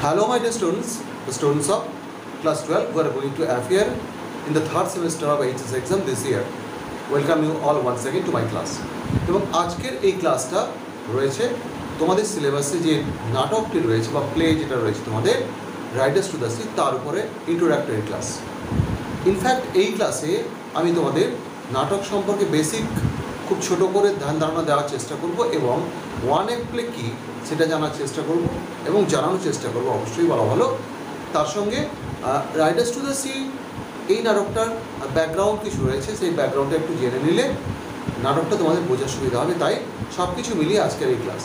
Hello my dear students, the students of class 12 who are going to appear in the third semester of HS exam this year. Welcome you all once again to my class. এবং আজকের এই ক্লাসটা রয়েছে তোমাদের সিলেবাসে যে নাটকটি রয়েছে বা প্লে যেটা রয়েছে তোমাদের রাইডার্স টু দ্য সি তার উপরে ইন্ট্রোডাক্টরি ক্লাস। ইনফ্যাক্ট এই ক্লাসে আমি তোমাদের নাটক সম্পর্কে বেসিক খুব ছোট করে ধ্যান ধারণা দেওয়ার চেষ্টা করব এবং ওয়ান অ্যাক্ট প্লে কী সেটা জানার চেষ্টা করব এবং জানানোর চেষ্টা করব, অবশ্যই বলা ভালো। তার সঙ্গে রাইডার্স টু দ্য সি এই নাটকটার ব্যাকগ্রাউন্ড কিছু রয়েছে, সেই ব্যাকগ্রাউন্ডটা একটু জেনে নিলে নাটকটা তোমাদের বোঝার সুবিধা হবে। তাই সব কিছু মিলিয়ে আজকের এই ক্লাস।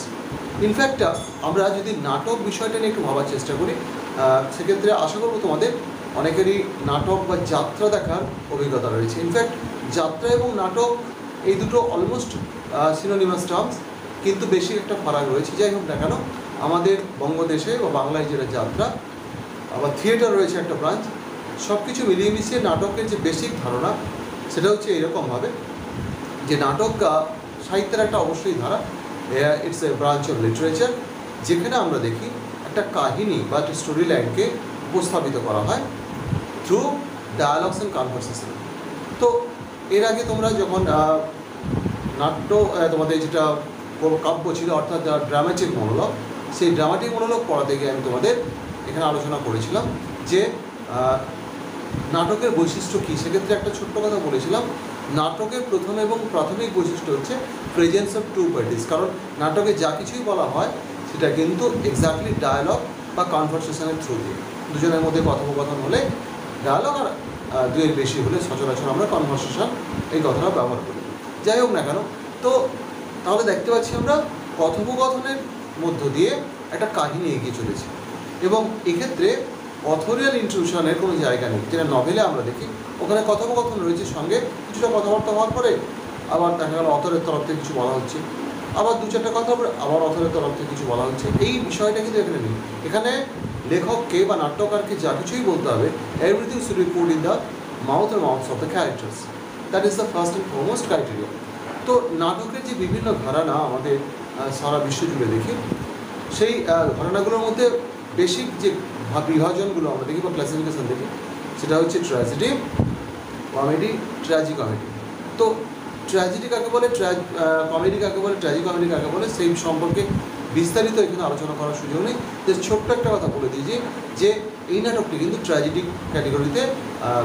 ইনফ্যাক্ট আমরা যদি নাটক বিষয়টা নিয়ে একটু ভাবার চেষ্টা করি সেক্ষেত্রে আশা করব তোমাদের অনেকেরই নাটক বা যাত্রা দেখার অভিজ্ঞতা রয়েছে। ইনফ্যাক্ট যাত্রা এবং নাটক এই দুটো অলমোস্ট সিনোনিমাস টার্মস, কিন্তু বেশি একটা ফারাক রয়েছে। যাই হোক না কেন, আমাদের বঙ্গদেশে বা বাংলায় যেটা যাত্রা আবার থিয়েটার রয়েছে একটা ব্রাঞ্চ, সব কিছু মিলিয়ে মিশিয়ে নাটকের যে বেসিক ধারণা সেটা হচ্ছে এরকমভাবে যে নাটক সাহিত্যের একটা অবশ্যই ধারা, it's a branch of literature, যেখানে আমরা দেখি একটা কাহিনী বা একটা স্টোরি লাইনকে উপস্থাপিত করা হয় থ্রু ডায়ালগস অ্যান্ড কনভারসেশন। তো এর আগে তোমরা যখন নাট্য তোমাদের যেটা কাব্য ছিল অর্থাৎ ড্রামাটিক মনোলগ, সেই ড্রামাটিক মনোলগ পড়াতে গিয়ে আমি তোমাদের এখানে আলোচনা করেছিলাম যে নাটকের বৈশিষ্ট্য কী। সেক্ষেত্রে একটা ছোট্ট কথা বলেছিলাম, নাটকের প্রথম এবং প্রাথমিক বৈশিষ্ট্য হচ্ছে প্রেজেন্স অফ টু পার্টিস। কারণ নাটকে যা কিছুই বলা হয় সেটা কিন্তু এক্স্যাক্টলি ডায়ালগ বা কনভারসেশনের থ্রু দিয়ে, দুজনের মধ্যে কথোপকথন হলে ডায়ালগ, আর দুয়ের বেশি হলে সচরাচর আমরা কনভারসেশন এই কথাটা ব্যবহার করি। যাই হোক না কেন, তো তাহলে দেখতে পাচ্ছি আমরা কথোপকথনের মধ্য দিয়ে একটা কাহিনী এগিয়ে চলেছে এবং এক্ষেত্রে অথরিয়াল ইন্ট্রুশনের কোনো জায়গা নেই। যেটা নভেলে আমরা দেখি ওখানে কথোপকথন রয়েছে, সঙ্গে কিছুটা কথাবার্তা হওয়ার পরে আবার দেখা গেল অথরের তরফ থেকে কিছু বলা হচ্ছে, আবার দু চারটা কথা আবার অথরের তরফ থেকে কিছু বলা হচ্ছে। এই বিষয়টা কিন্তু এখানে নেই। এখানে লেখককে বা নাট্যকারকে যা কিছুই বলতে হবে, everything should be put in the মাউথস of the characters. That is the first and foremost criteria. তো নাটকের যে বিভিন্ন ঘরানা আমাদের সারা বিশ্ব জুড়ে দেখি, সেই ঘরানাগুলোর মধ্যে বেসিক যে বিভাজনগুলো আমরা দেখি বা ক্লাসিফিকেশন দেখি সেটা হচ্ছে ট্র্যাজেডি, কমেডি, ট্র্যাজি কমেডি। তো ট্র্যাজেডি কাকে বলে, কমেডি কাকে বলে, ট্র্যাজি কমেডি কাকে বলে, সেই সম্পর্কে বিস্তারিত এখানে আলোচনা করার সুযোগ নেই। যে ছোট্ট একটা কথা বলে দিয়েছি যে এই নাটকটি কিন্তু ট্র্যাজেডি ক্যাটেগরিতে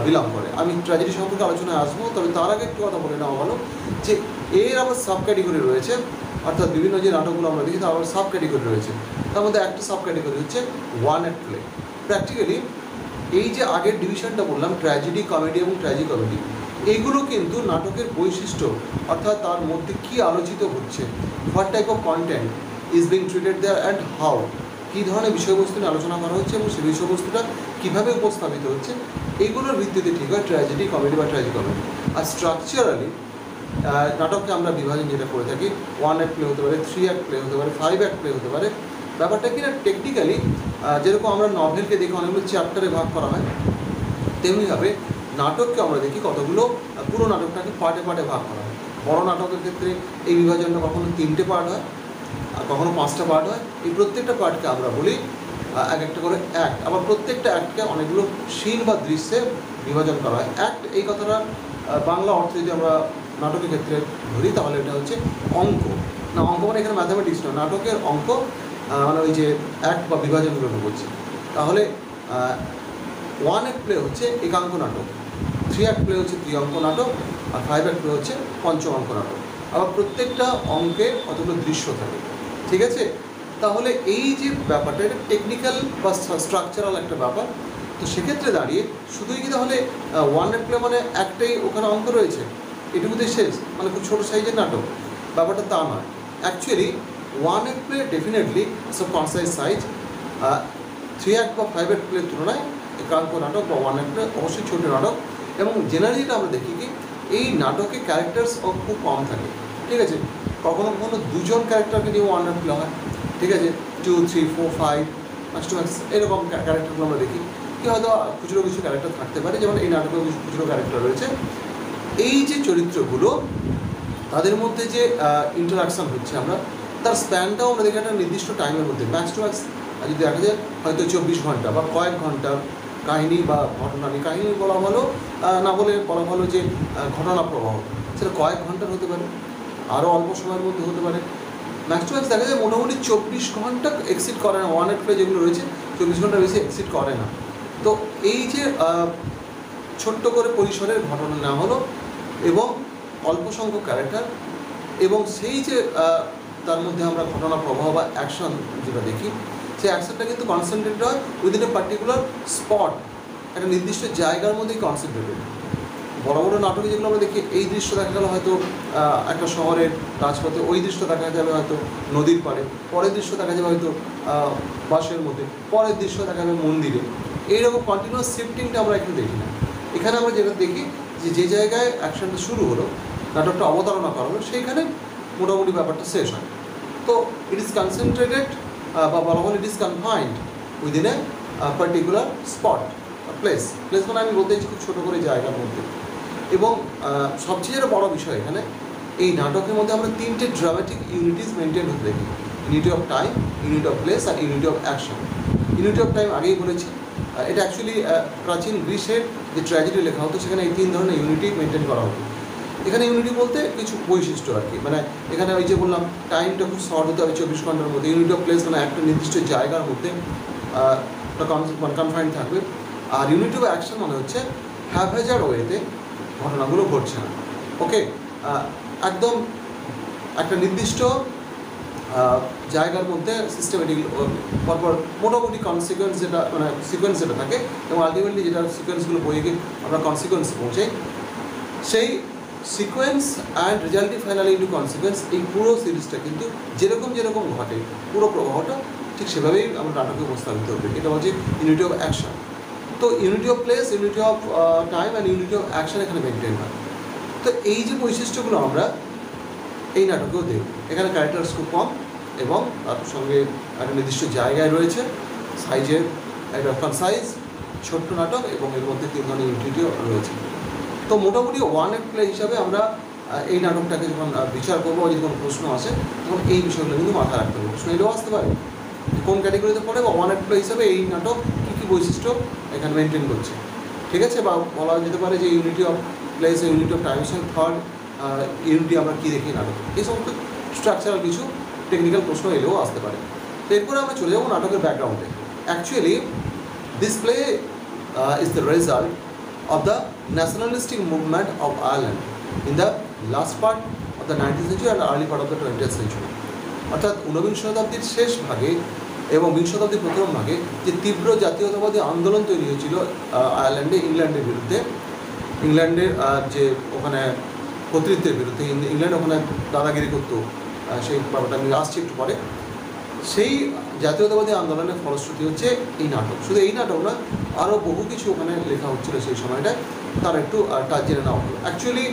বিলং করে। আমি ট্র্যাজেডি সম্পর্কে আলোচনায় আসবো, তবে তার আগে একটু কথা বলে নেওয়া ভালো যে এর আবার সাব ক্যাটেগরি রয়েছে, অর্থাৎ বিভিন্ন যে নাটকগুলো আমরা দেখি তার আবার সাব ক্যাটেগরি রয়েছে। তার মধ্যে একটা সাব ক্যাটেগরি হচ্ছে ওয়ান অ্যাক্ট প্লে। প্র্যাকটিক্যালি এই যে আগের ডিভিশনটা বললাম ট্র্যাজেডি, কমেডি এবং ট্র্যাজি কমেডি, এইগুলো কিন্তু নাটকের বৈশিষ্ট্য, অর্থাৎ তার মধ্যে কী আলোচিত হচ্ছে, what type of content is being treated there and how, কী ধরনের বিষয়বস্তু নিয়ে আলোচনা করা হচ্ছে এবং সেই বিষয়বস্তুটা কীভাবে উপস্থাপিত হচ্ছে, এইগুলোর ভিত্তিতে ঠিক হয় ট্র্যাজেডি, কমেডি বা ট্র্যাজি কমেডি। আর স্ট্রাকচারালি নাটককে আমরা বিভাজন যেটা করে থাকি, ওয়ান অ্যাক্ট প্লে হতে পারে, থ্রি অ্যাক্ট প্লে হতে পারে, ফাইভ অ্যাক্ট প্লে হতে পারে। ব্যাপারটা কি না, টেকনিক্যালি যেরকম আমরা নভেলকে দেখে অনেকগুলো চ্যাপ্টারে ভাগ করা হয়, তেমনিভাবে নাটককে আমরা দেখি কতগুলো পুরো নাটকটাকে পার্টে পার্টে ভাগ করা হয়। বড় নাটকের ক্ষেত্রে এই বিভাজনটা কখনো 3টে পার্ট হয় আর কখনো 5টা পার্ট হয়। এই প্রত্যেকটা পার্টকে আমরা বলি এক একটা করে অ্যাক্ট। আবার প্রত্যেকটা অ্যাক্টকে অনেকগুলো সিন বা দৃশ্যে বিভাজন করা হয়। অ্যাক্ট এই কথাটা বাংলা অর্থে যদি আমরা নাটকের ক্ষেত্রে ধরি তাহলে এটা হচ্ছে অঙ্ক। না, অঙ্ক মানে এখানে ম্যাথামেটিক্স নয়, নাটকের অঙ্ক মানে ওই যে অ্যাক্ট বা বিভাজনগুলোকে বলছি। তাহলে ওয়ান অ্যাক্ট প্লে হচ্ছে একাঙ্ক নাটক, থ্রি অ্যাক্ট প্লে হচ্ছে ত্রিঅঙ্ক নাটক, আর ফাইভ অ্যাক্ট প্লে হচ্ছে পঞ্চমাঙ্ক নাটক। আবার প্রত্যেকটা অঙ্কে কতগুলো দৃশ্য থাকে, ঠিক আছে? তাহলে এই যে ব্যাপারটা এটা টেকনিক্যাল বা স্ট্রাকচারাল একটা ব্যাপার। তো সেক্ষেত্রে দাঁড়িয়ে শুধুই কি তাহলে ওয়ান অ্যাক্ট প্লে মানে একটাই ওখানে অঙ্ক রয়েছে এটুকুতেই শেষ, মানে খুব ছোটো সাইজের নাটক, ব্যাপারটা তা নয়। Actually one act play definitely it's of concise size. Three act বা ফাইভ অ্যাক্ট প্লের তুলনায় একাঙ্ক নাটক বা ওয়ান অ্যাক্ট প্লে অবশ্যই ছোটো নাটক। এবং জেনারেলি এটা আমরা দেখি কি এই নাটকে ক্যারেক্টার্স খুব কম থাকে, ঠিক আছে? কখনো কখনো দুজন ক্যারেক্টারকে নিয়ে ওয়ান অ্যাক্ট প্লে হয়, ঠিক আছে? 2, 3, 4, 5 ম্যাক্স এরকম ক্যারেক্টারগুলো আমরা দেখি। কি হয়তো খুচরো কিছু ক্যারেক্টার থাকতে পারে, যেমন এই নাটকেও কিছু খুচরো ক্যারেক্টার রয়েছে। এই যে চরিত্রগুলো তাদের মধ্যে যে ইন্টারাকশান হচ্ছে আমরা তার স্প্যানটাও আমরা দেখি একটা নির্দিষ্ট টাইমের মধ্যে, ম্যাক্স টু ম্যাক্স আর যদি দেখা যায় হয়তো 24 ঘন্টা বা কয়েক ঘন্টার কাহিনী বা ঘটনা নিয়ে কাহিনী বলা ভালো, না বলে বলা ভালো যে ঘটনা প্রবাহ, সেটা কয়েক ঘন্টার হতে পারে, আরও অল্প সময়ের মধ্যে হতে পারে। ম্যাক্স টু ম্যাক্স দেখা যায় মোটামুটি 24 ঘন্টা এক্সিড করে না, ওয়ান নাইট প্লে যেগুলো রয়েছে 24 ঘন্টার বেশি এক্সিড করে না। তো এই যে ছোট্ট করে পরিসরের ঘটনা নেওয়া হলো এবং অল্প সংখ্যক ক্যারেক্টার, এবং সেই যে তার মধ্যে আমরা ঘটনা প্রবাহ বা অ্যাকশন যেটা দেখি, সেই অ্যাকশনটা কিন্তু কনসেন্ট্রেটেড হয় উইদিন এ পার্টিকুলার স্পট, একটা নির্দিষ্ট জায়গার মধ্যেই কনসেন্ট্রেটেড। বড় বড় নাটকে যেগুলো আমরা দেখি, এই দৃশ্য দেখা গেল হয়তো একটা শহরের রাজপথে, ওই দৃশ্য দেখা যাবে হয়তো নদীর পাড়ে, পরের দৃশ্য দেখা যাবে হয়তো বাসের মধ্যে, পরের দৃশ্য দেখা যাবে মন্দিরে। এইরকম কন্টিনিউয়াস শিফটিংটা আমরা এখানে দেখি না। এখানে আমরা যেটা দেখি যে জায়গায় অ্যাকশনটা শুরু হলো, নাটকটা অবতারণা করা হলো, সেইখানে মোটামুটি ব্যাপারটা শেষ হয়। তো ইট ইজ কনসেন্ট্রেটেড বা বলা হল it is confined within a particular spot place মানে আমি বলতে চাইছি খুব ছোটো করে জায়গার মধ্যে। এবং সবচেয়ে যেটা বড় বিষয় এখানে, এই নাটকের মধ্যে আমরা 3টে ড্রামাটিক ইউনিটিস মেনটেন হতে দেখি: unity of time, unity of place আর unity of action. Unity of time আগেই বলেছি, এটা অ্যাকচুয়ালি প্রাচীন গ্রিসের যে ট্র্যাজেডি লেখা হতো সেখানে এই 3 ধরনের ইউনিটি মেনটেন করা হতো। এখানে ইউনিটি বলতে কিছু বৈশিষ্ট্য আর কি, মানে এখানে ওই যে বললাম টাইমটা খুব শর্ট হতে হবে 24 ঘন্টার মধ্যে। ইউনিটি অফ প্লেস মানে একটা নির্দিষ্ট জায়গার মধ্যে কনফাইন্ড থাকবে। আর ইউনিটি অফ অ্যাকশন মানে হচ্ছে হ্যাভেজার ওয়েতে ঘটনাগুলো ঘটছে না, ওকে, একদম একটা নির্দিষ্ট জায়গার মধ্যে সিস্টেমেটিক পরপর মোটামুটি কনসিকোয়েন্স যেটা মানে সিকোয়েন্স যেটা থাকে, এবং আলটিমেটলি যেটা সিকোয়েন্সগুলো বইয়ে গিয়ে আমরা কনসিকোয়েন্স পৌঁছাই, সেই sequence and resulting finally into consequence, এই পুরো সিরিজটা কিন্তু যেরকম যেরকম ঘটে পুরো প্রবাহটা ঠিক সেভাবেই আমরা নাটকে উপস্থাপিত হবে। এটা হচ্ছে ইউনিটি অফ অ্যাকশন। তো unity of place, unity of time and unity of action এখানে মেনটেন হয়। তো এই যে বৈশিষ্ট্যগুলো আমরা এই নাটকেও দেখব। এখানে ক্যারেক্টার্স খুব কম এবং তার সঙ্গে একটা নির্দিষ্ট জায়গায় রয়েছে, সাইজের একটা কনসাইজ ছোট্ট নাটক, এবং এর মধ্যে 3 ধরনের ইউনিটিও রয়েছে। তো মোটামুটি ওয়ান নাইট প্লে হিসাবে আমরা এই নাটকটাকে যখন বিচার করবো, যদি কোনো প্রশ্ন আসে তখন এই বিষয়গুলো কিন্তু মাথায় রাখতে হবে। প্রশ্ন এলেও আসতে পারে কোন ক্যাটেগরিতে পড়ে, বা ওয়ান নাইট প্লে হিসাবে এই নাটক কী কী বৈশিষ্ট্য এখানে মেনটেন করছে, ঠিক আছে। বা বলা যেতে পারে যে unity of place, unity of time, third unity আমরা কী দেখি নাটকে, এই সমস্ত স্ট্রাকচারাল কিছু টেকনিক্যাল প্রশ্ন এলেও আসতে পারে। তো এরপরে আমরা চলে যাবো নাটকের ব্যাকগ্রাউন্ডে। Actually this play is the result of the nationalistic movement of Ireland in the last part of the 19th century and early part of the 20th century. অর্থাৎ ঊনবিংশ শতাব্দীর শেষ ভাগে এবং বিংশ শতাব্দীর প্রথম ভাগে যে তীব্র জাতীয়তাবাদী আন্দোলন তৈরি হয়েছিল আয়ারল্যান্ডে ইংল্যান্ডের বিরুদ্ধে, ইংল্যান্ডের যে ওখানে কর্তৃত্বের বিরুদ্ধে, ইংল্যান্ড ওখানে দাদাগিরি করতো, সেই ব্যাপারটা আমি আসছি একটু পরে। সেই জাতীয়তাবাদী আন্দোলনের ফলশ্রুতি হচ্ছে এই নাটক। শুধু এই নাটক না, আরও বহু কিছু ওখানে লেখা হচ্ছিল সেই সময়টায়, তার একটু টাচ জেনে নেওয়া হলো। অ্যাকচুয়ালি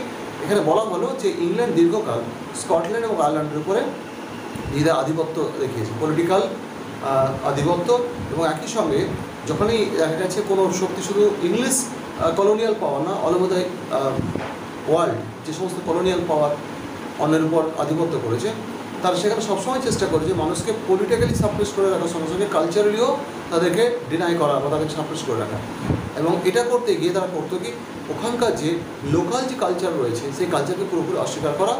এখানে বলা হলো যে ইংল্যান্ড দীর্ঘকাল স্কটল্যান্ড এবং আয়ারল্যান্ডের উপরে নিজেদের আধিপত্য দেখিয়েছে, পলিটিক্যাল আধিপত্য, এবং একই সঙ্গে যখনই দেখা যাচ্ছে কোনো শক্তি শুধু ইংলিশ কলোনিয়াল পাওয়ার না, অল ওভার দ্য ওয়ার্ল্ড যে সমস্ত কলোনিয়াল পাওয়ার অন্যের উপর আধিপত্য করেছে, তারা সেখানে সবসময় চেষ্টা করে যে মানুষকে পলিটিক্যালি সাপ্রেস করে রাখার সঙ্গে সঙ্গে কালচারালিও তাদেরকে ডিনাই করা বা তাদেরকে সাপ্রেস করে রাখা। এবং এটা করতে গিয়ে তারা করতো কি, ওখানকার যে লোকাল যে কালচার রয়েছে সেই কালচারকে পুরোপুরি অস্বীকার করা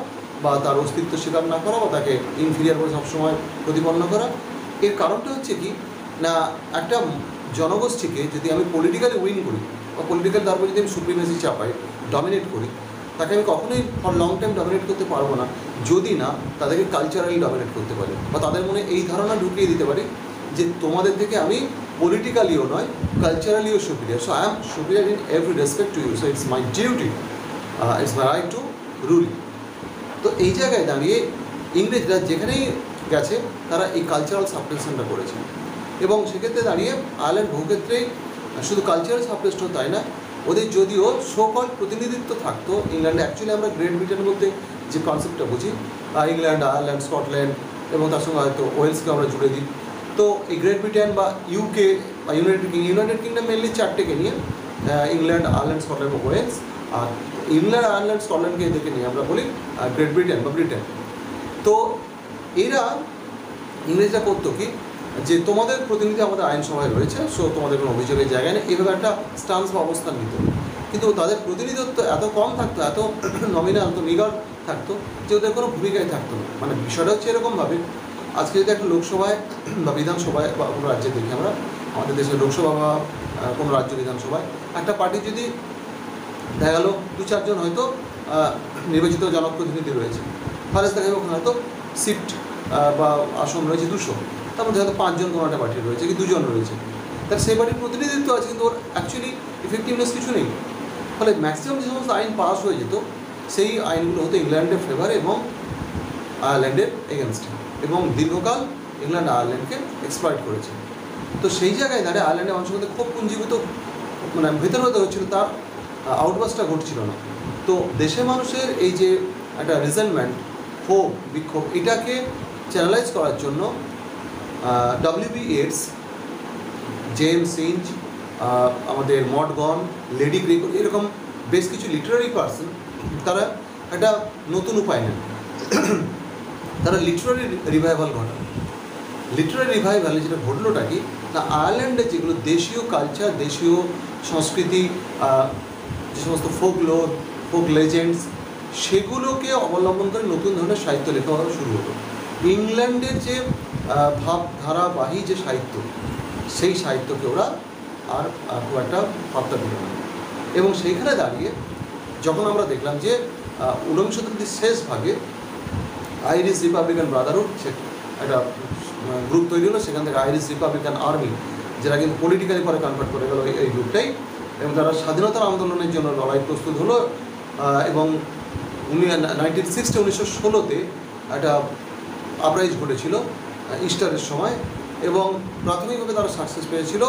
বা তার অস্তিত্ব স্বীকার না করা বা তাকে ইনফিরিয়ার করে সবসময় প্রতিপন্ন করা। এর কারণটা হচ্ছে কি না, একটা জনগোষ্ঠীকে যদি আমি পলিটিক্যালি উইন করি বা পলিটিক্যাল তারপর যদি আমি সুপ্রিমেসি চাপাই, ডমিনেট করি, তাকে আমি কখনোই ফর লং টাইম ডমিনেট করতে পারবো না যদি না তাদেরকে কালচারালি ডমিনেট করতে পারি, বা তাদের মনে এই ধারণা ঢুকিয়ে দিতে পারি যে তোমাদের থেকে আমি পলিটিক্যালিও নয়, কালচারালিও superior, so I am superior in every respect to you, so it's my duty, it's my right to rule. তো এই জায়গায় দাঁড়িয়ে ইংরেজরা যেখানেই গেছে তারা এই কালচারাল সাপ্রেশনটা করেছে, এবং সেক্ষেত্রে দাঁড়িয়ে আয়ারল্যান্ড বহুক্ষেত্রেই শুধু কালচারাল সাপ্রেশন তাই না, ওদের যদিও সোকল প্রতিনিধিত্ব থাকতো ইংল্যান্ডে। অ্যাকচুয়ালি আমরা গ্রেট ব্রিটেনের মধ্যে যে কনসেপ্টটা বুঝি, ইংল্যান্ড, আয়ারল্যান্ড, স্কটল্যান্ড এবং তার সঙ্গে হয়তো ওয়েলসকে আমরা জুড়ে দিই। তো এই গ্রেট ব্রিটেন বা ইউকে বা ইউনাইটেড কিংডম মেনলি 4টেকে নিয়ে, ইংল্যান্ড, আয়ারল্যান্ড, স্কটল্যান্ড এবং ওয়েলস। আর ইংল্যান্ড, আয়ারল্যান্ড, স্কটল্যান্ডকে এদেরকে নিয়ে আমরা বলি গ্রেট ব্রিটেন বা ব্রিটেন। তো এরা ইংরেজরা করতো কি, যে তোমাদের প্রতিনিধি আমাদের আইনসভায় রয়েছে, সো তোমাদের কোনো অভিযোগের জায়গায় নেই, এইভাবে একটা স্টান্স বা অবস্থান নিত। কিন্তু তাদের প্রতিনিধিত্ব এত কম থাকতো, এত নমিনাল, তো নিগড় থাকতো যে ওদের কোনো ভূমিকাই থাকতো না। মানে বিষয়টা হচ্ছে এরকমভাবে, আজকে যদি একটা লোকসভায় বা বিধানসভায় বা কোনো রাজ্যে দেখি আমরা, আমাদের দেশের লোকসভা বা কোনো রাজ্য বিধানসভায় একটা পার্টি যদি দেখা গেলো 2-4 জন হয়তো নির্বাচিত জনপ্রতিনিধি রয়েছে, তাহলে দেখা যাবে ওখানে হয়তো সিট বা আসন রয়েছে 200, তার মধ্যে হয়তো 5 জন কোনো একটা পার্টি রয়েছে কি 2 জন রয়েছে, তার সেই পার্টির প্রতিনিধিত্ব আছে, কিন্তু ওর অ্যাকচুয়ালি ইফেক্টিভনেস কিছু নেই। ফলে ম্যাক্সিমাম যে সমস্ত আইন পাস হয়ে যেত, সেই আইনগুলো হতো ইংল্যান্ডের ফেভারে এবং আয়ারল্যান্ডের এগেনস্টে, এবং দীর্ঘকাল ইংল্যান্ড আয়ারল্যান্ডকে এক্সপ্লয়েট করেছে। তো সেই জায়গায় দাঁড়িয়ে আয়ারল্যান্ডের মানুষের মধ্যে খুব পুঞ্জীভূত মানে ভেতর হতে হচ্ছিল, তার আউটবাসটা ঘটছিল না। তো দেশের মানুষের এই যে একটা রিজেন্টমেন্ট, ক্ষোভ, বিক্ষোভ, এটাকে চ্যানেলাইজ করার জন্য ডব্লিউ.বি. ইয়েটস, জেমস সিঞ্জ, আমাদের মডগন, লেডি গ্রেগর, এরকম বেশ কিছু লিটারারি পার্সন তারা একটা নতুন উপায় নেন। তারা লিটারারি রিভাইভাল ঘটান। লিটারারি রিভাইভালে যেটা ঘটলোটা কি না, আয়ারল্যান্ডে যেগুলো দেশীয় কালচার, দেশীয় সংস্কৃতি, যে সমস্ত ফোক লেজেন্ডস, সেগুলোকে অবলম্বন করে নতুন ধরনের সাহিত্য লেখা শুরু হলো। ইংল্যান্ডের যে ভাবধারাবাহী যে সাহিত্য, সেই সাহিত্যকে ওরা আর খুব একটা পাত্তা দিল না। এবং সেইখানে দাঁড়িয়ে যখন আমরা দেখলাম যে 19 শতাব্দীর শেষ ভাগে আইরিশ রিপাবলিকান ব্রাদারহুড একটা গ্রুপ তৈরি হলো, সেখান থেকে আইরিশ রিপাবলিকান আর্মি, যেটা কিন্তু পলিটিক্যালি পরে কনভার্ট করে গেল এই গ্রুপটাই, এবং তারা স্বাধীনতার আন্দোলনের জন্য লড়াই প্রস্তুত হলো। এবং 1916-তে একটা আপরাইজ ঘটেছিল ইস্টারের সময়, এবং প্রাথমিকভাবে তারা সাকসেস পেয়েছিল,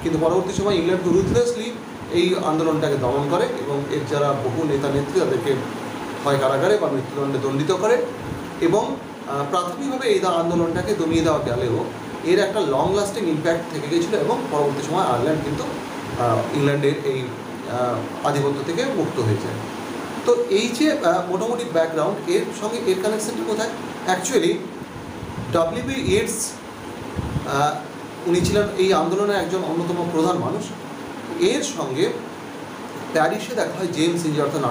কিন্তু পরবর্তী সময় ইংল্যান্ড রুথলেসলি এই আন্দোলনটাকে দমন করে, এবং এর যারা বহু নেতা নেত্রী তাদেরকে হয় কারাগারে বা মৃত্যুদণ্ডে দণ্ডিত করে। এবং প্রাথমিকভাবে এই আন্দোলনটাকে দমিয়ে দেওয়া গেলেও এর একটা লং লাস্টিং ইম্প্যাক্ট থেকে গিয়েছিল, এবং পরবর্তী সময় আয়ারল্যান্ড কিন্তু ইংল্যান্ডের এই আধিপত্য থেকে মুক্ত হয়ে যায়। তো এই যে মোটামুটি ব্যাকগ্রাউন্ড, এর সঙ্গে এর কানেকশনটা কোথায়? অ্যাকচুয়ালি ডব্লিউ.বি. ইয়েটস উনি ছিলেন এই আন্দোলনের একজন অন্যতম প্রধান মানুষ। এর সঙ্গে প্যারিসে দেখা হয় জেমস সিঞ্জ, অর্থাৎ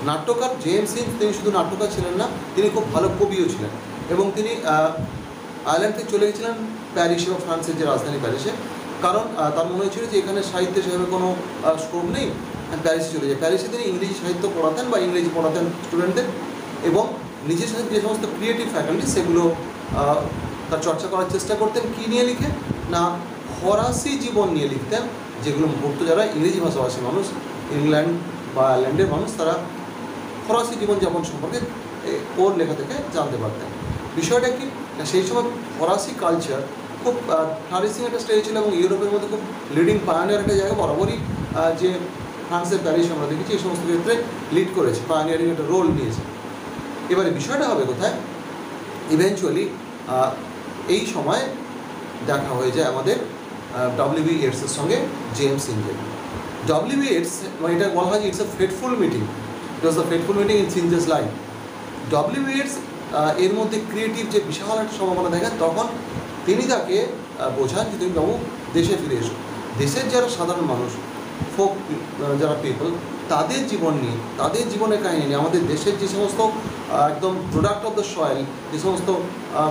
নাট্যকার জেমস সিঞ্জ। তিনি শুধু নাট্যকার ছিলেন না, তিনি খুব ভালো কবিও ছিলেন, এবং তিনি আয়ারল্যান্ড থেকে চলে গেছিলেন প্যারিসে বা ফ্রান্সের যে রাজধানী প্যারিসে, কারণ তার মনে হয়েছিল যে এখানে সাহিত্যে সেভাবে কোনো স্কোপ নেই, প্যারিসে চলে যায়। প্যারিসে তিনি ইংরেজি সাহিত্য পড়াতেন বা ইংরেজি পড়াতেন স্টুডেন্টদের, এবং নিজের সাথে যে সমস্ত ক্রিয়েটিভ ফ্যাকাল্টি সেগুলো তার চর্চা করার চেষ্টা করতেন। কী নিয়ে লিখে না, ফরাসি জীবন নিয়ে লিখতেন, যেগুলো পড়তো যারা ইংরেজি ভাষাভাষী মানুষ, ইংল্যান্ড বা আয়ারল্যান্ডের মানুষ, তারা ফরাসি জীবনযাপন সম্পর্কে ওর লেখা থেকে জানতে পারতেন। বিষয়টা কি না, সেই সময় ফরাসি কালচার খুব ফ্লারিশিং একটা স্টেজ ছিল, এবং ইউরোপের মধ্যে খুব লিডিং পায়োনিয়ার একটা জায়গা বরাবরই যে ফ্রান্সের প্যারিস আমরা দেখেছি এই সমস্ত ক্ষেত্রে লিড করেছে, পায়োনিয়ারিং একটা রোল নিয়েছে। এবারে বিষয়টা হবে কোথায়, ইভেনচুয়ালি এই সময় দেখা হয়ে যায় আমাদের ডব্লিউ.বি. ইয়েটসের সঙ্গে জেমস সিঞ্জের। ডব্লিউ.বি. ইয়েটস, মানে এটা বলা হয় যে it's a fateful meeting, it was the fateful meeting in Synge's life. W B. Yeats এর মধ্যে ক্রিয়েটিভ যে বিশাল একটা সম্ভাবনা দেখেন, তখন তিনি তাকে বোঝান যে তুমি বাবু দেশে ফিরে এসো। দেশের যারা সাধারণ মানুষ, ফোক যারা পিপল, তাদের জীবন নিয়ে, তাদের জীবনের কাহিনী নিয়ে, আমাদের দেশের যে সমস্ত একদম প্রোডাক্ট অফ দ্য সয়েল যে সমস্ত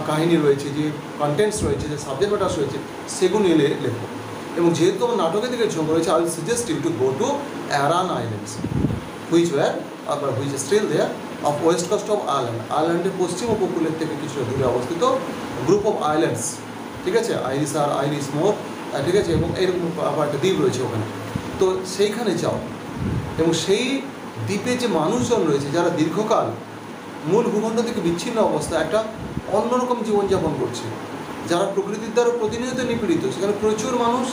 কাহিনী রয়েছে, যে কন্টেন্টস রয়েছে, যে সাবজেক্ট ম্যাটার্স রয়েছে, সেগুলো নিয়ে লেখো। এবং যেহেতু আমার নাটকের দিকে ঝোঁক রয়েছে, I will suggest you to go to Aran Islands, which is still there, off west coast of Ireland. আয়ারল্যান্ডের পশ্চিম উপকূলের থেকে কিছুটা দূরে অবস্থিত গ্রুপ অফ আইল্যান্ডস, ঠিক আছে, আইরিশ আর আইরিশ মোর, ঠিক আছে, এবং এরকম আবার একটা দ্বীপ রয়েছে ওখানে। তো সেইখানে যাও, এবং সেই দ্বীপে যে মানুষজন রয়েছে যারা দীর্ঘকাল মূল ভূখণ্ড থেকে বিচ্ছিন্ন অবস্থায় একটা অন্যরকম জীবনযাপন করছে, যারা প্রকৃতির দ্বারা প্রতিনিয়ত নিপীড়িত, সেখানে প্রচুর মানুষ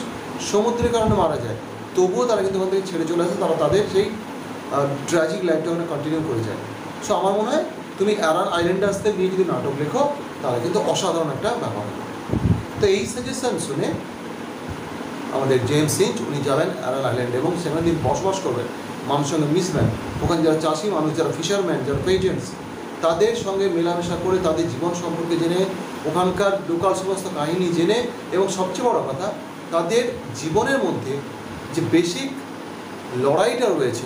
সমুদ্রের কারণে মারা যায়, তবুও তারা কিন্তু ওখান থেকে ছেড়ে চলে আসে, তারা তাদের সেই ট্র্যাজিক লাইফটা ওখানে কন্টিনিউ করে যায়। সো আমার মনে হয় তুমি অ্যারান আইল্যান্ডার্সদের নিয়ে যদি নাটক লেখো, তাহলে কিন্তু অসাধারণ একটা ব্যাপার। তো এই সাজেশন শুনে আমাদের জেমস সিঞ্জ উনি যাবেন অ্যারান আইল্যান্ডে, এবং সেখানে তিনি বসবাস করবেন, মানুষের সঙ্গে মিশবেন, ওখানে যারা চাষি মানুষ, যারা ফিশারম্যান, যারা পেজেন্টস, তাদের সঙ্গে মেলামেশা করে তাদের জীবন সম্পর্কে জেনে ওখানকার লোকাল সমস্ত কাহিনী জেনে, এবং সবচেয়ে বড় কথা তাদের জীবনের মধ্যে যে বেসিক লড়াইটা রয়েছে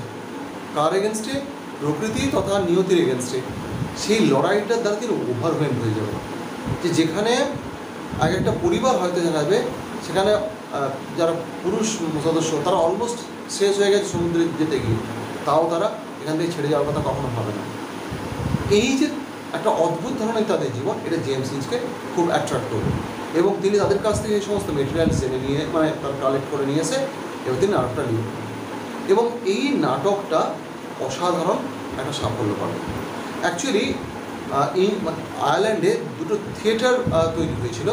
কার এগেনস্টে, প্রকৃতি তথা নিয়তির এগেনস্টে, সেই লড়াইটার দ্বারা তিনি ওভারওয়েম হয়ে যাবে। যে যেখানে আগে একটা পরিবার হয়তো জানাবে, সেখানে যারা পুরুষ সদস্য তারা অলমোস্ট শেষ হয়ে গেছে সমুদ্রে যেতে গিয়ে, তাও তারা এখান থেকে ছেড়ে যাওয়ার কথা কখনো ভাবে না। এই যে একটা অদ্ভুত ধরনের তাদের জীবন, এটা জেমস হিঞ্চকে খুব অ্যাট্রাক্ট করবে, এবং তিনি তাদের কাছ থেকে এই সমস্ত মেটেরিয়ালস জেনে নিয়ে, মানে তার কালেক্ট করে নিয়ে এসে এবং তিনি নাটকটা লিখবেন। এবং এই নাটকটা অসাধারণ একটা সাফল্য পাবে। অ্যাকচুয়ালি আয়ারল্যান্ডে দুটো থিয়েটার তৈরি হয়েছিল,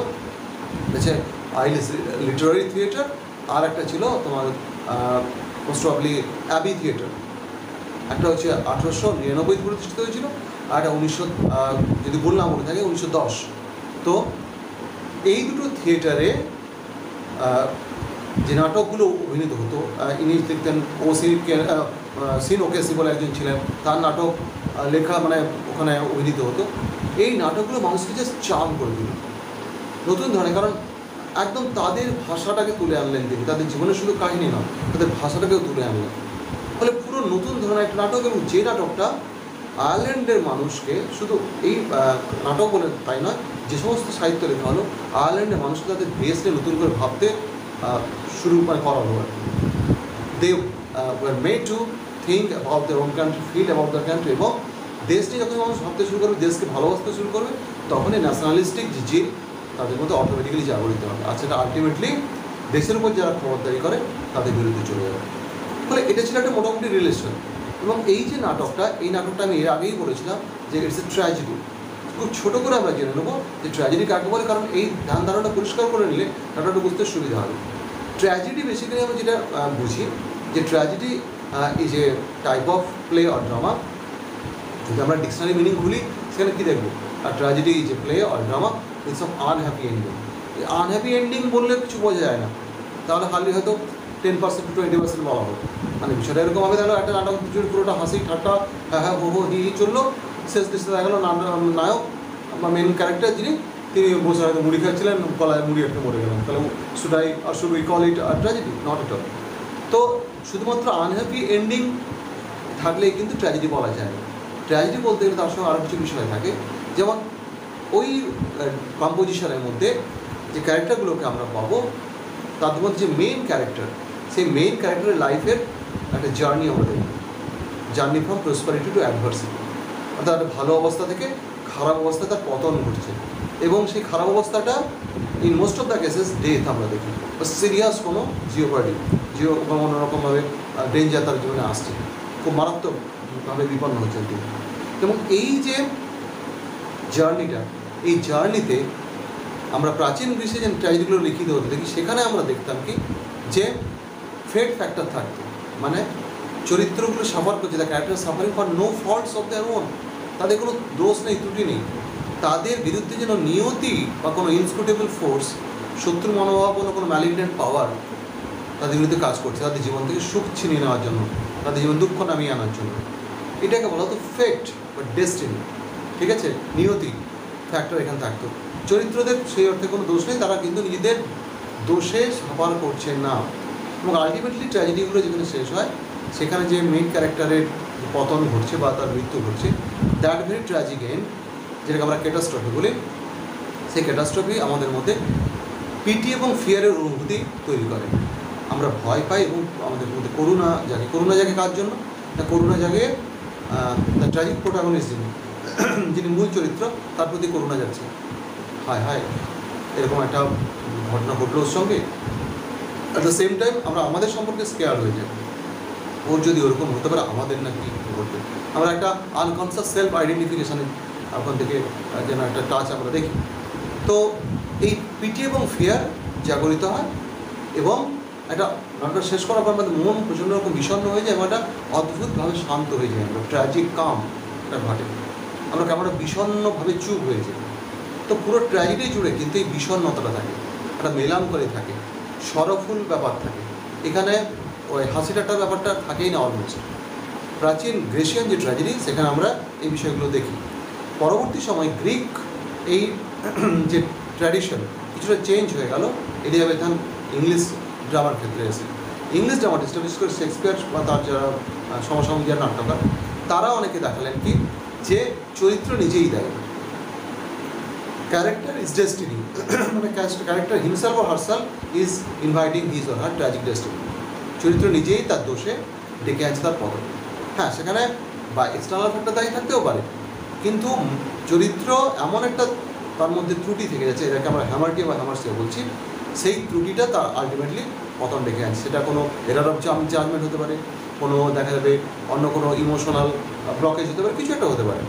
হচ্ছে আইলিস লিটারারি থিয়েটার, আর একটা ছিল তোমার মোস্ট প্রবাবলি অ্যাবি থিয়েটার। একটা হচ্ছে 1899 প্রতিষ্ঠিত হয়েছিল, আর একটা 1900, যদি ভুল না মনে থাকে 1910। তো এই দুটো থিয়েটারে যে নাটকগুলো অভিনীত হতো, ইনি লিখতেন সিন ওকেসি বলে একজন ছিলেন, তার নাটক লেখা মানে ওখানে অভিনীত হতো। এই নাটকগুলো মানুষকে জাস্ট চার্ম করে দিল নতুন ধরনের, কারণ একদম তাদের ভাষাটাকে তুলে আনলেন তিনি, তাদের জীবনের শুধু কাহিনী নয়, তাদের ভাষাটাকেও তুলে আনলেন। ফলে পুরো নতুন ধরনের একটা নাটক, এবং যে নাটকটা আয়ারল্যান্ডের মানুষকে, শুধু এই নাটক বলে তাই নয়, যে সমস্ত সাহিত্য লেখা হলো আয়ারল্যান্ডের মানুষকে তাদের দেশকে নতুন করে ভাবতে শুরু করালো আর কি। They were made to think about their own country, feel about the country, এবং দেশ নিয়ে যখন মানুষ ভাবতে শুরু করবে, দেশকে ভালোবাসতে শুরু করবে, তখনই ন্যাশনালিস্টিক যে জিদ তাদের মধ্যে অটোমেটিক্যালি জাগরিত হবে, আর সেটা আলটিমেটলি দেশের উপর যারা খবরদারি করে তাদের বিরুদ্ধে চলে যাবে। ফলে এটা ছিল একটা মোটামুটি রিলেশন। এবং এই যে নাটকটা, এই নাটকটা আমি এর আগেই বলেছিলাম যে ইটস এ ট্র্যাজেডি। খুব ছোটো করে আমরা জেনে নেবো যে ট্র্যাজেডি কাকে বলে, কারণ এই ধ্যান ধারণা পরিষ্কার করে নিলে নাটকটা বুঝতে সুবিধা হবে। ট্র্যাজেডি বেসিক্যালি আমরা যেটা বুঝি, যে tragedy is a type of play or drama. যদি আমরা ডিকশনারি মিনিং খুলি, সেখানে কী দেখবো, আর tragedy is a play or drama with some unhappy ending. এই আনহ্যাপি এন্ডিং বললে কিছু বোঝা যায় না, তাহলে হার্ডলি হয়তো 10% to 20% বলা হবে। মানে বিষয়টা এরকম হবে, তাহলে একটা নাটক পুরোটা হাসি ঠাট্টা হ্যাঁ হ্যাঁ হো হো হি চললো, শেষ দৃশ্যে দেখা গেলো নায়ক বা মেন ক্যারেক্টার যিনি, তিনি বসে হয়তো মুড়ি খাচ্ছিলেন, গলায় মুড়ি একটা মরে গেলেন, তাহলে should we call it tragedy? Not at all. তো শুধুমাত্র আনহ্যাপি এন্ডিং থাকলেই কিন্তু ট্র্যাজেডি বলা যায় না। ট্র্যাজেডি বলতে গেলে তার সঙ্গে আরও কিছু বিষয় থাকে, যেমন ওই কম্পোজিশনের মধ্যে যে ক্যারেক্টারগুলোকে আমরা পাবো, তাদের মধ্যে যে মেইন ক্যারেক্টার, সেই মেইন ক্যারেক্টারের লাইফের একটা জার্নি আমরা দেখব, journey from prosperity to adversity. অর্থাৎ একটা ভালো অবস্থা থেকে খারাপ অবস্থায় তার পতন ঘটছে, এবং সেই খারাপ অবস্থাটা in most of the cases death আমরা দেখি, বা সিরিয়াস কোনো বা অন্যরকমভাবে ডেঞ্জার তার জীবনে আসছে, খুব মারাত্মকভাবে বিপন্ন হচ্ছেন তিনি। এবং এই যে জার্নিটা, এই জার্নিতে আমরা প্রাচীন গ্রীসে যে ট্র্যাজেডিগুলো লিখিত হতে দেখি, সেখানে আমরা দেখতাম কি, যে ফেট ফ্যাক্টর থাকতো, মানে চরিত্রগুলো সাফার করছে, the character suffering for no faults of their own, তাদের কোনো দোষ নেই, ত্রুটি নেই, তাদের বিরুদ্ধে যেন নিয়তি বা কোনো ইনস্ক্রুটেবল ফোর্স, শত্রু মনোভাবনা, কোনো ম্যালিগন্যান্ট পাওয়ার তাদের বিরুদ্ধে কাজ করছে, তাদের জীবন থেকে সুখ ছিনিয়ে নেওয়ার জন্য, তাদের জীবন দুঃখ নামিয়ে আনার জন্য। এটাকে বলা হতো ফেট বা ডেস্টিনি, ঠিক আছে? নিয়তি ফ্যাক্টর এখানে থাকতো। চরিত্রদের সেই অর্থে কোনো দোষ নেই, তারা কিন্তু নিজেদের দোষে সাফার করছে না। এবং আলটিমেটলি ট্র্যাজেডিগুলো যেখানে শেষ হয়, সেখানে যে মেইন ক্যারেক্টারের পতন ঘটছে বা তার মৃত্যু ঘটছে, দ্যাট ভেরি ট্র্যাজিক এন্ড, যেটাকে আমরা ক্যাটাস্ট্রফি বলি, সেই ক্যাটাস্ট্রফি আমাদের মধ্যে পিটি এবং ফিয়ারের অনুভূতি তৈরি করে। আমরা ভয় পাই, এবং আমাদের মধ্যে করুণা জাগে কার জন্য? না, করুণা জাগে দ্য ট্র্যাজিক প্রোটাগনিস্ট যিনি মূল চরিত্র, তার প্রতি করুণা যাচ্ছে, হায় হায় এরকম একটা ঘটনা ঘটলো ওর সঙ্গে। অ্যাট দ্য সেম টাইম আমরা আমাদের সম্পর্কে স্কেয়ার হয়ে যাই, ওর যদি ওরকম হতে পারে আমাদের না কি ঘটবে। আমরা একটা আনকনসিয়াস সেলফ আইডেন্টিফিকেশানের ওখান থেকে যেন একটা টাচ আমরা দেখি। তো এই পিটি এবং ফিয়ার জাগরিত হয়, এবং একটা নাটক শেষ করার পর আমাদের মন প্রচণ্ড রকম বিষণ্ণ হয়ে যায়, এবং একটা অদ্ভুতভাবে শান্ত হয়ে যায়, আমরা ট্র্যাজিক কাম একটা ঘটে, আমরা কেমন বিষণ্ণভাবে চুপ হয়ে যাই। তো পুরো ট্র্যাজেডি জুড়ে কিন্তু এই বিষণ্ণতাটা থাকে, একটা মেলানকলি থাকে, সরফুল ব্যাপার থাকে, এখানে ওই হাসি ঠাট্টার ব্যাপারটা থাকেই না অলমোস্ট। প্রাচীন গ্রেসিয়ান যে ট্র্যাজেডি, সেখানে আমরা এই বিষয়গুলো দেখি। পরবর্তী সময় গ্রিক এই যে ট্র্যাডিশন কিছুটা চেঞ্জ হয়ে গেল এলিজাবেথান ইংলিশ ড্রামার ক্ষেত্রে এসে। ইংলিশ ড্রামাটিস্টরা বিশেষ করে শেক্সপিয়ার বা তার যারা সমসাময়িক যারা নাট্যকার তারা অনেকে দেখালেন কি যে চরিত্র নিজেই দেয়, ক্যারেক্টার ইজ ডেস্টিনি, মানে character himself or herself is inviting his or her tragic destiny. চরিত্র নিজেই তার দোষে ডেকে আছে তার পদে। হ্যাঁ, সেখানে বা এক্সটার্নাল ফ্যাক্টর দায়ী থাকতেও পারে, কিন্তু চরিত্র এমন একটা তার মধ্যে ত্রুটি থেকে যাচ্ছে, এটাকে আমরা হ্যামারকে বা হ্যামার্সকে বলছি, সেই ত্রুটিটা তার আলটিমেটলি পতন ডেকে আনছে। সেটা কোনো এরার অফ জাজমেন্ট হতে পারে, কোনো দেখা যাবে অন্য কোনো ইমোশনাল ব্লকেজ হতে পারে, কিছু একটা হতে পারে।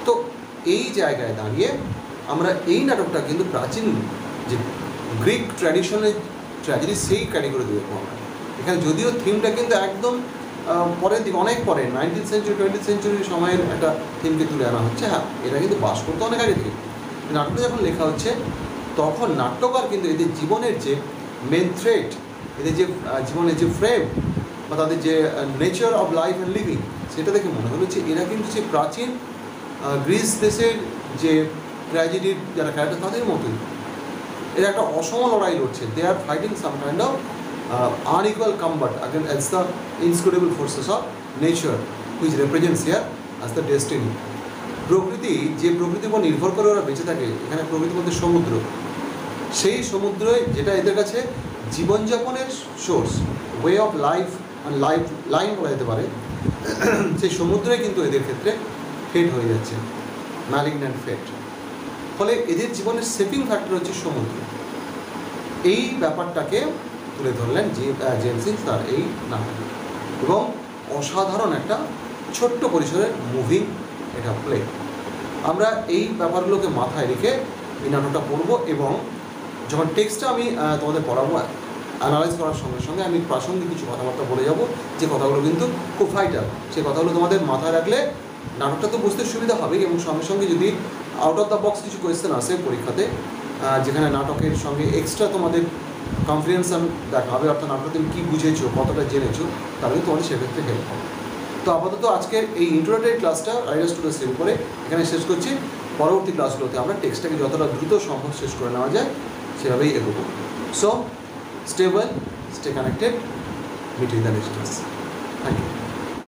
তো এই জায়গায় দাঁড়িয়ে আমরা এই নাটকটা কিন্তু প্রাচীন যে গ্রিক ট্র্যাডিশনের ট্র্যাজেডি সেই ক্যাটেগরিতে দেখবো আমরা এখানে। যদিও থিমটা কিন্তু একদম পরের দিকে, অনেক পরে 19th সেঞ্চুরি 20th সেঞ্চুরির সময়ের একটা থিমকে তুলে আনা হচ্ছে। হ্যাঁ, এটা কিন্তু বাস করতে অনেক আগে থেকে। নাটকটা যখন লেখা হচ্ছে তখন নাট্যকার কিন্তু এদের জীবনের যে মেন থ্রেড, এদের যে জীবনের যে ফ্রেম বা তাদের যে nature of life and living, সেটা দেখে মনে হলো যে এরা কিন্তু যে প্রাচীন গ্রিস দেশের যে ট্র্যাজেডির যারা ক্যারেক্টার তাদের মতোই এরা একটা অসম লড়াই লড়ছে। They are fighting some kind of unequal combat against the inscrutable forces of nature which represents here as the destiny. প্রকৃতি, যে প্রকৃতির উপর নির্ভর করে ওরা বেঁচে থাকে, এখানে প্রকৃতির মধ্যে সমুদ্র, সেই সমুদ্রে যেটা এদের কাছে জীবনযাপনের source, way of life line বলা যেতে পারে, সেই সমুদ্রে কিন্তু এদের ক্ষেত্রে ফেট হয়ে যাচ্ছে, ম্যালিগন্যান্ট ফেট। ফলে এদের জীবনের সেভিং ফ্যাক্টর হচ্ছে সমুদ্র। এই ব্যাপারটাকে তুলে ধরলেন জেমস হিন্স তার এই নাটকে, এবং অসাধারণ একটা ছোট্ট পরিসরের মুভিং এটা প্লে। আমরা এই ব্যাপারগুলোকে মাথায় রেখে এই নাটকটা পড়বো, এবং যখন টেক্সটটা আমি তোমাদের পড়াবো অ্যানালাইজ করার সঙ্গে সঙ্গে আমি প্রাসঙ্গিক কিছু কথাবার্তা বলে যাব, যে কথাগুলো কিন্তু খুব ভাইটাল। সেই কথাগুলো তোমাদের মাথায় রাখলে নাটকটা তো বুঝতে সুবিধা হবে, এবং সঙ্গে সঙ্গে যদি আউট অফ দ্য বক্স কিছু কোয়েশ্চেন আসে পরীক্ষাতে, যেখানে নাটকের সঙ্গে এক্সট্রা তোমাদের কনফিডেন্স দেখা হবে, অর্থাৎ নাটকটা তুমি কী বুঝেছো, কতটা জেনেছো, তাহলে তোমাদের সেক্ষেত্রে হেল্প হবে। তো আপাতত আজকের এই ইন্ট্রোডাক্টরি ক্লাসটা রাইডার্স টু দ্য সেভ করে এখানে শেষ করছি। পরবর্তী ক্লাসগুলোতে আমরা টেক্সটটাকে যতটা দ্রুত সম্ভব শেষ করে নেওয়া যায় সেভাবেই এগোবো। So stay well, stay connected, meet in the next class. Thank you.